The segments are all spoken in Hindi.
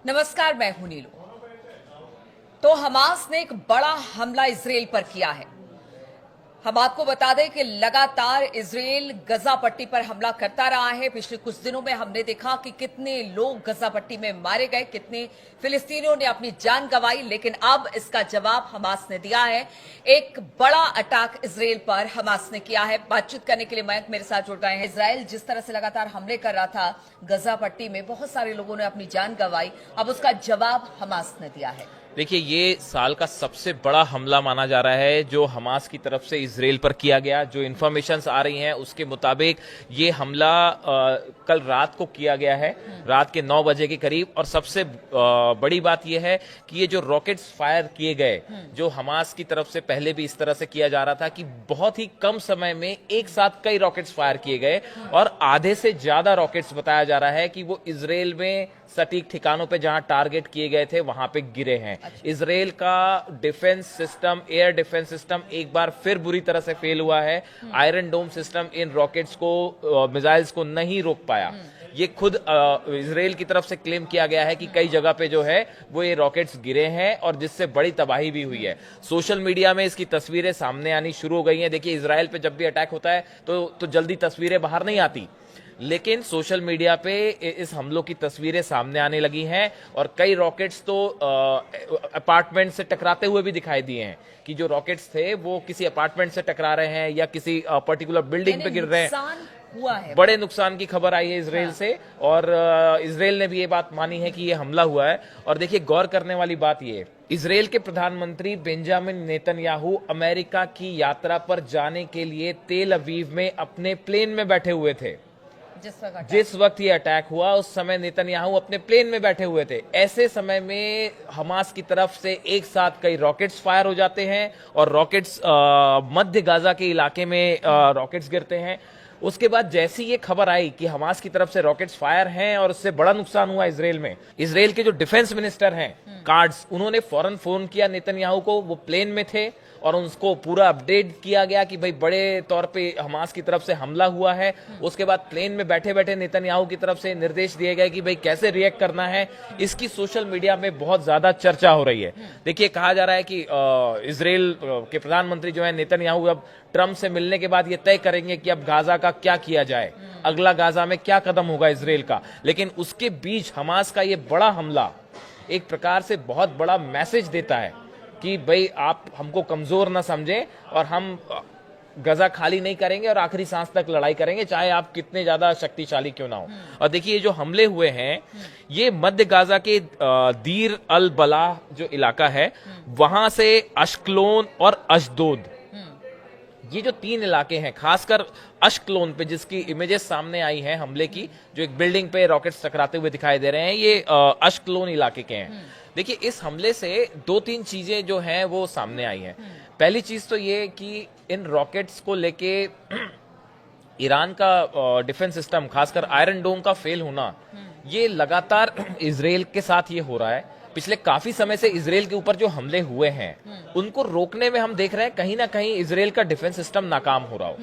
नमस्कार, मैं हूं नीलू। तो हमास ने एक बड़ा हमला इजराइल पर किया है। हम आपको बता दें कि लगातार इजराइल गजा पट्टी पर हमला करता रहा है। पिछले कुछ दिनों में हमने देखा कि कितने लोग गजा पट्टी में मारे गए, कितने फिलिस्तीनियों ने अपनी जान गंवाई, लेकिन अब इसका जवाब हमास ने दिया है। एक बड़ा अटैक इजराइल पर हमास ने किया है। बातचीत करने के लिए मयंक मेरे साथ जुड़ गए हैं। इजराइल जिस तरह से लगातार हमले कर रहा था गजा पट्टी में, बहुत सारे लोगों ने अपनी जान गंवाई, अब उसका जवाब हमास ने दिया है। देखिए, ये साल का सबसे बड़ा हमला माना जा रहा है जो हमास की तरफ से इजराइल पर किया गया। जो इन्फॉर्मेशंस आ रही हैं उसके मुताबिक ये हमला कल रात को किया गया है, रात के 9 बजे के करीब। और सबसे बड़ी बात यह है कि ये जो रॉकेट्स फायर किए गए, जो हमास की तरफ से पहले भी इस तरह से किया जा रहा था कि बहुत ही कम समय में एक साथ कई रॉकेट्स फायर किए गए, और आधे से ज्यादा रॉकेट्स बताया जा रहा है कि वो इजराइल में सटीक ठिकानों पे जहां टारगेट किए गए थे वहां पे गिरे हैं। इजराइल का defence system, air defence system एक बार फिर बुरी तरह से फेल हुआ है। आयरन डोम सिस्टम इन रॉकेट्स को, मिसाइल्स को नहीं रोक पाया। ये खुद इजराइल की तरफ से क्लेम किया गया है कि कई जगह पे जो है वो ये रॉकेट्स गिरे हैं और जिससे बड़ी तबाही भी हुई है। सोशल मीडिया में इसकी तस्वीरें सामने आनी शुरू हो गई हैं। देखिए, इजराइल पे जब भी अटैक होता है तो जल्दी तस्वीरें बाहर नहीं आती, लेकिन सोशल मीडिया पे इस हमलों की तस्वीरें सामने आने लगी हैं और कई रॉकेट्स तो अपार्टमेंट से टकराते हुए भी दिखाई दिए हैं कि जो रॉकेट्स थे वो किसी अपार्टमेंट से टकरा रहे हैं या किसी पर्टिकुलर बिल्डिंग पे गिर रहे हैं। हुआ है, बड़े नुकसान की खबर आई है इजराइल से, और इजराइल ने भी ये बात मानी है कि ये हमला हुआ है। और देखिए, गौर करने वाली बात ये, इजराइल के प्रधानमंत्री बेंजामिन नेतन्याहू अमेरिका की यात्रा पर जाने के लिए तेल अवीव में अपने प्लेन में बैठे हुए थे। जिस वक्त ये अटैक हुआ उस समय नेतन्याहू अपने प्लेन में बैठे हुए थे। ऐसे समय में हमास की तरफ से एक साथ कई रॉकेट्स फायर हो जाते हैं और रॉकेट्स मध्य गाजा के इलाके में रॉकेट्स गिरते हैं। उसके बाद जैसी ये खबर आई कि हमास की तरफ से रॉकेट्स फायर हैं और उससे बड़ा नुकसान हुआ इजराइल में, इजराइल के जो डिफेंस मिनिस्टर हैं कार्ड्स, उन्होंने फौरन फोन किया नेतन्याहू को। वो प्लेन में थे और उनको पूरा अपडेट किया गया कि भाई बड़े तौर पे हमास की तरफ से हमला हुआ है। उसके बाद प्लेन में बैठे बैठे नेतन्याहू की तरफ से निर्देश दिए गए कि भाई कैसे रिएक्ट करना है। इसकी सोशल मीडिया में बहुत ज्यादा चर्चा हो रही है। देखिए, कहा जा रहा है कि इजराइल के प्रधानमंत्री जो है नेतन्याहू अब ट्रंप से मिलने के बाद ये तय करेंगे कि अब गाजा का क्या किया जाए, अगला गाजा में क्या कदम होगा इजराइल का। लेकिन उसके बीच हमास का ये बड़ा हमला एक प्रकार से बहुत बड़ा मैसेज देता है कि भाई आप हमको कमजोर ना समझें और हम गजा खाली नहीं करेंगे और आखिरी सांस तक लड़ाई करेंगे, चाहे आप कितने ज्यादा शक्तिशाली क्यों ना हो। और देखिए, जो हमले हुए हैं ये मध्य गाजा के दीर अल बलाह जो इलाका है वहां से अश्कलोन और अशदोद, ये जो 3 इलाके हैं, खासकर अश्कलोन पे जिसकी इमेजेस सामने आई हैं हमले की, जो एक बिल्डिंग पे रॉकेट्स टकराते हुए दिखाई दे रहे हैं, ये अश्कलोन इलाके के हैं। देखिए, इस हमले से 2-3 चीजें जो हैं वो सामने आई हैं। पहली चीज तो ये कि इन रॉकेट्स को लेके ईरान का डिफेंस सिस्टम, खासकर आयरन डोम का फेल होना, ये लगातार इजराइल के साथ ये हो रहा है। पिछले काफी समय से इजराइल के ऊपर जो हमले हुए हैं उनको रोकने में हम देख रहे हैं कहीं ना कहीं इजराइल का डिफेंस सिस्टम नाकाम हो रहा हो,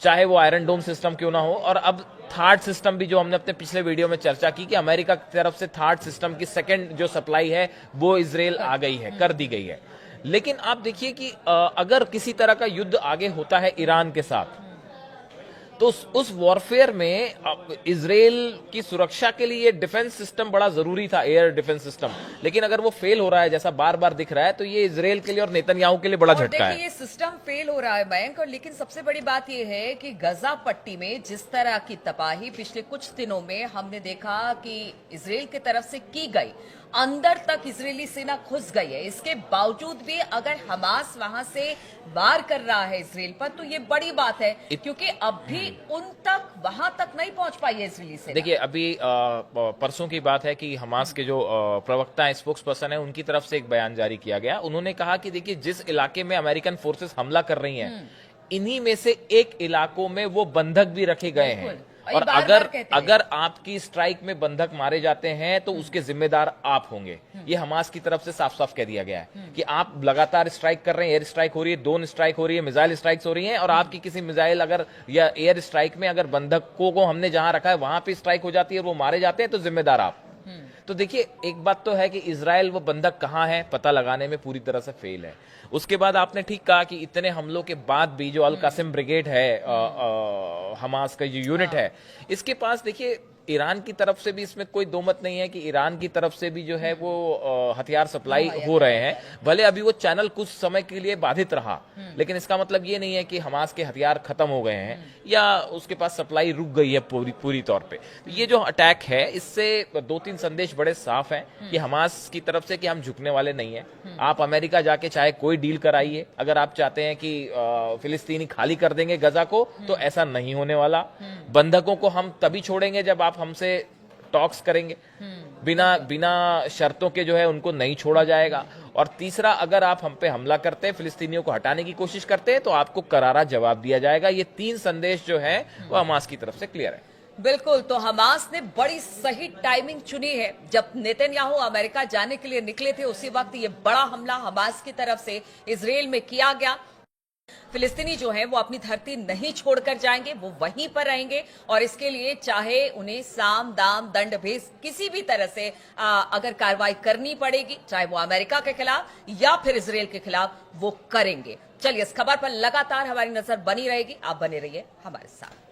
चाहे वो आयरन डोम सिस्टम क्यों ना हो। और अब थार्ड सिस्टम भी, जो हमने अपने पिछले वीडियो में चर्चा की कि अमेरिका की तरफ से थार्ड सिस्टम की सेकंड जो सप्लाई है वो इजराइल आ गई है, कर दी गई है। लेकिन आप देखिए कि अगर किसी तरह का युद्ध आगे होता है ईरान के साथ, तो उस वॉरफेयर में इजराइल की सुरक्षा के लिए डिफेंस सिस्टम बड़ा जरूरी था, एयर डिफेंस सिस्टम। लेकिन अगर वो फेल हो रहा है जैसा बार बार दिख रहा है, तो ये इजराइल के लिए और नेतन्याहू के लिए बड़ा झटका है। ये सिस्टम फेल हो रहा है मयंक, और लेकिन सबसे बड़ी बात ये है कि गजा पट्टी में जिस तरह की तबाही पिछले कुछ दिनों में हमने देखा कि इजराइल की तरफ से की गई, अंदर तक इजरायली सेना घुस गई है। इसके बावजूद भी अगर हमास वहां से वार कर रहा है इजराइल पर, तो ये बड़ी बात है, क्योंकि अब भी उन तक, वहां तक नहीं पहुंच पाई है इजरायली सेना। देखिए, अभी परसों की बात है कि हमास के जो प्रवक्ता है, स्पोक्स पर्सन है, उनकी तरफ से एक बयान जारी किया गया। उन्होंने कहा कि देखिए, जिस इलाके में अमेरिकन फोर्सेस हमला कर रही हैं, इन्हीं में से एक इलाकों में वो बंधक भी रखे गए हैं। और अगर आपकी स्ट्राइक में बंधक मारे जाते हैं तो उसके जिम्मेदार आप होंगे। ये हमास की तरफ से साफ साफ कह दिया गया है कि आप लगातार स्ट्राइक कर रहे हैं, एयर स्ट्राइक हो रही है, ड्रोन स्ट्राइक हो रही है, मिसाइल स्ट्राइक्स हो रही हैं, और आपकी किसी मिसाइल अगर या एयर स्ट्राइक में अगर बंधकों को हमने जहां रखा है वहां पे स्ट्राइक हो जाती है और वो मारे जाते हैं, तो जिम्मेदार आप। तो देखिए, एक बात तो है कि इजराइल वो बंधक कहाँ है पता लगाने में पूरी तरह से फेल है। उसके बाद आपने ठीक कहा कि इतने हमलों के बाद भी जो अल कासिम ब्रिगेड है, हमास का जो यूनिट है, इसके पास देखिए ईरान की तरफ से भी इसमें कोई दो मत नहीं है कि ईरान की तरफ से भी जो है वो हथियार सप्लाई हो रहे हैं। भले अभी वो चैनल कुछ समय के लिए बाधित रहा, लेकिन इसका मतलब ये नहीं है कि हमास के हथियार खत्म हो गए हैं या उसके पास सप्लाई रुक गई है पूरी तौर पे। तो ये जो अटैक है, इससे 2-3 संदेश बड़े साफ हैं कि हमास की तरफ से कि हम झुकने वाले नहीं है। आप अमेरिका जाके चाहे कोई डील कराइए, अगर आप चाहते हैं कि फिलिस्तीनी खाली कर देंगे गजा को, तो ऐसा नहीं होने वाला। बंधकों को हम तभी छोड़ेंगे जब आप हमसे टॉक्स करेंगे। बिना शर्तों के जो है उनको नहीं छोड़ा जाएगा। और तीसरा, अगर आप हम पे हमला करते हैं, फिलिस्तीनियों को हटाने की कोशिश करते हैं, तो आपको करारा जवाब दिया जाएगा। ये 3 संदेश जो है वो हमास की तरफ से क्लियर है। बिल्कुल, तो हमास ने बड़ी सही टाइमिंग चुनी है। जब नेतन्याहू अमेरिका जाने के लिए निकले थे, उसी वक्त ये बड़ा हमला हमास की तरफ से इजराइल में किया गया। फिलिस्तीनी जो है वो अपनी धरती नहीं छोड़कर जाएंगे, वो वहीं पर रहेंगे और इसके लिए चाहे उन्हें साम दाम दंड भेद किसी भी तरह से अगर कार्रवाई करनी पड़ेगी, चाहे वो अमेरिका के खिलाफ या फिर इजराइल के खिलाफ, वो करेंगे। चलिए, इस खबर पर लगातार हमारी नजर बनी रहेगी। आप बने रहिए हमारे साथ।